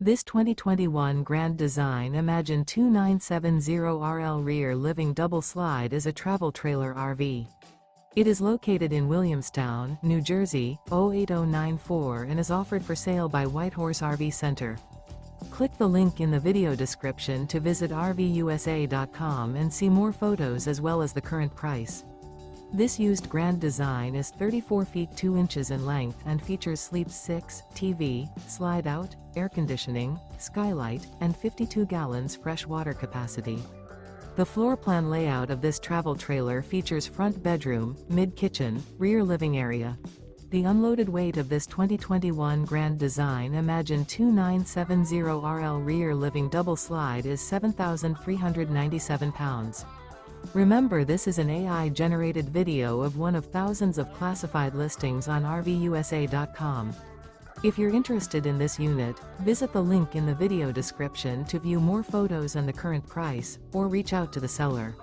This 2021 Grand Design Imagine 2970RL rear living double slide is a travel trailer RV. It is located in Williamstown, New Jersey, 08094 and is offered for sale by Whitehorse RV Center. Click the link in the video description to visit RVUSA.com and see more photos as well as the current price. This used Grand Design is 34 feet 2 inches in length and features Sleep 6, TV, Slideout, air conditioning, Skylight, and 52 gallons fresh water capacity. The floor plan layout of this travel trailer features front bedroom, mid-kitchen, rear living area. The unloaded weight of this 2021 Grand Design Imagine 2970RL rear living double slide is 7,397 pounds. Remember, this is an AI-generated video of one of thousands of classified listings on RVUSA.com. If you're interested in this unit, visit the link in the video description to view more photos and the current price, or reach out to the seller.